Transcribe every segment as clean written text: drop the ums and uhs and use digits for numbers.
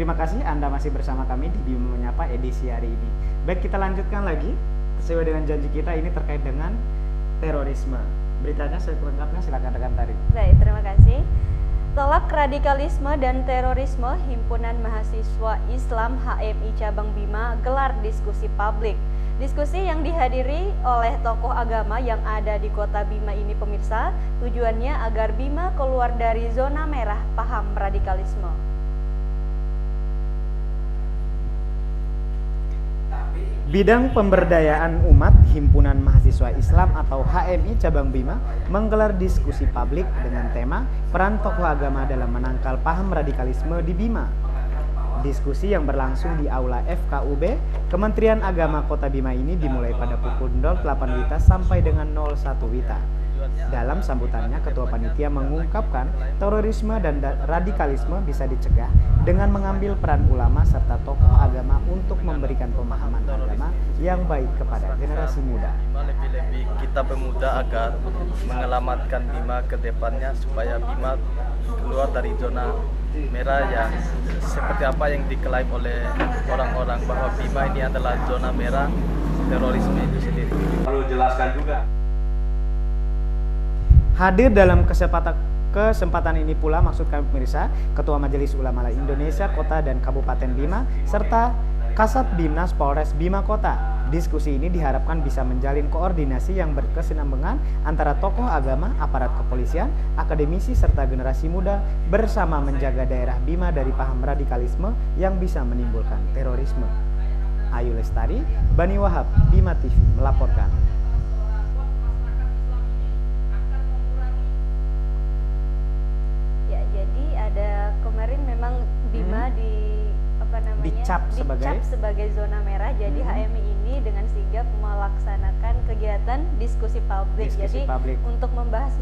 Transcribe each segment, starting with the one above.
terima kasih Anda masih bersama kami di Bima Menyapa edisi hari ini. Baik, kita lanjutkan lagi sesuai dengan janji kita, ini terkait dengan terorisme. Beritanya selengkapnya silakan rekan Tari. Baik, terima kasih. Tolak radikalisme dan terorisme, Himpunan Mahasiswa Islam HMI Cabang Bima gelar diskusi publik. Diskusi yang dihadiri oleh tokoh agama yang ada di kota Bima ini pemirsa, tujuannya agar Bima keluar dari zona merah paham radikalisme. Bidang Pemberdayaan Umat Himpunan Mahasiswa Islam atau HMI Cabang Bima menggelar diskusi publik dengan tema peran tokoh agama dalam menangkal paham radikalisme di Bima. Diskusi yang berlangsung di Aula FKUB Kementerian Agama Kota Bima ini dimulai pada pukul 08 WITA sampai dengan 01 WITA. Dalam sambutannya, Ketua Panitia mengungkapkan terorisme dan radikalisme bisa dicegah dengan mengambil peran ulama serta tokoh agama untuk memberikan pemahaman agama yang baik kepada generasi muda. Lebih-lebih kita pemuda agar menyelamatkan Bima ke depannya supaya Bima keluar dari zona merah yang seperti apa yang diklaim oleh orang-orang bahwa Bima ini adalah zona merah terorisme itu sendiri. Perlu jelaskan juga. Hadir dalam kesempatan ini pula maksud kami pemirsa, Ketua Majelis Ulama Indonesia Kota dan Kabupaten Bima serta Kasat Bimnas Polres Bima Kota. Diskusi ini diharapkan bisa menjalin koordinasi yang berkesinambungan antara tokoh agama, aparat kepolisian, akademisi serta generasi muda bersama menjaga daerah Bima dari paham radikalisme yang bisa menimbulkan terorisme. Ayu Lestari, Bani Wahab, Bima TV melaporkan. Kemarin memang Bima dicap sebagai zona merah. Jadi HMI ini dengan sigap melaksanakan kegiatan diskusi publik. Untuk membahas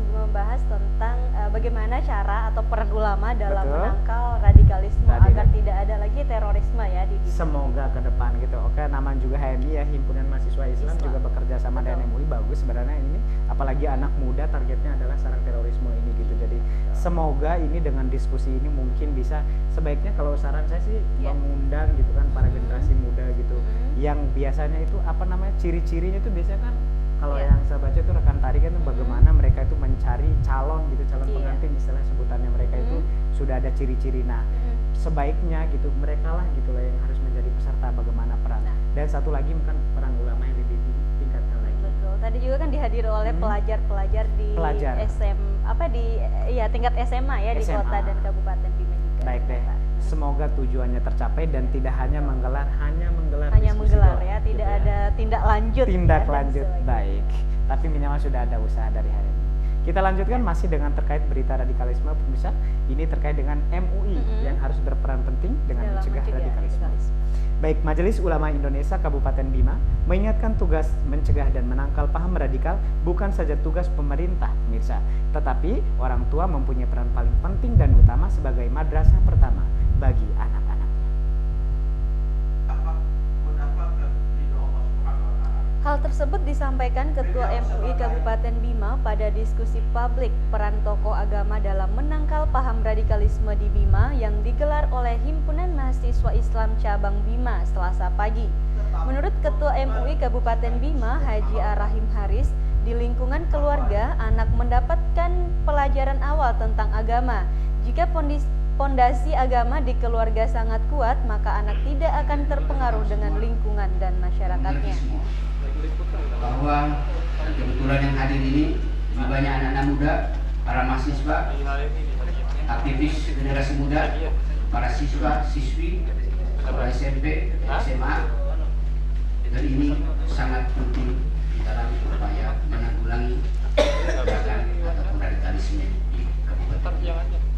tentang bagaimana cara atau peran ulama dalam menangkal radikalisme agar tidak ada lagi terorisme ya di Bima. Semoga ke depan gitu. Oke, nama juga HMI ya, Himpunan Mahasiswa Islam juga bekerja sama dengan MUI, bagus sebenarnya ini. Apalagi anak muda targetnya adalah sarang terorisme ini gitu. Jadi semoga ini dengan diskusi ini mungkin bisa, sebaiknya kalau saran saya sih mengundang gitu kan para generasi muda gitu yang biasanya itu ciri-cirinya itu biasanya kan kalau yang saya baca itu rekan Tari kan bagaimana mereka itu mencari calon gitu, calon pengantin istilah sebutannya mereka itu sudah ada ciri-ciri. Nah sebaiknya gitu mereka lah gitulah yang harus menjadi peserta bagaimana peran. Dan satu lagi mungkin peran ulama yang lebih ditingkatkan lagi. Betul. Tadi juga kan dihadiri oleh pelajar-pelajar di tingkat SMA ya di kota dan kabupaten Bima juga. Baik deh. Semoga tujuannya tercapai dan tidak hanya menggelar ya, tidak ada tindak lanjut. Baik. Tapi minimal sudah ada usaha dari HMI. Kita lanjutkan masih dengan terkait berita radikalisme pemirsa. Ini terkait dengan MUI yang harus berperan penting dengan mencegah radikalisme. Baik, Majelis Ulama Indonesia Kabupaten Bima mengingatkan tugas mencegah dan menangkal paham radikal bukan saja tugas pemerintah, pemirsa, tetapi orang tua mempunyai peran paling penting dan utama sebagai madrasah pertama bagi anak-anaknya. Hal tersebut disampaikan Ketua MUI Kabupaten Bima pada diskusi publik peran tokoh agama dalam menangkal paham radikalisme di Bima yang digelar oleh Himpunan Mahasiswa Islam Cabang Bima Selasa pagi. Menurut Ketua MUI Kabupaten Bima, Haji Arahim Haris, di lingkungan keluarga anak mendapatkan pelajaran awal tentang agama. Jika pondasi agama di keluarga sangat kuat, maka anak tidak akan terpengaruh dengan lingkungan dan masyarakatnya. Bahwa kebetulan yang hadir ini lebih banyak anak-anak muda, para mahasiswa, aktivis generasi muda, para siswa, siswi, sekolah SMP, SMA, dan ini sangat penting dalam upaya menanggulangi gerakan ataupun radikalisme di kabupaten.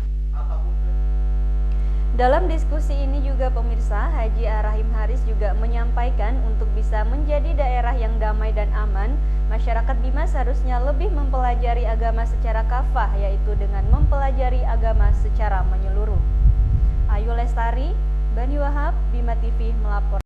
Dalam diskusi ini juga pemirsa, Haji Arahim Haris juga menyampaikan untuk bisa menjadi daerah yang damai dan aman, masyarakat Bima seharusnya lebih mempelajari agama secara kafah, yaitu dengan mempelajari agama secara menyeluruh. Ayu Lestari, Bani Wahab, Bima TV melapor.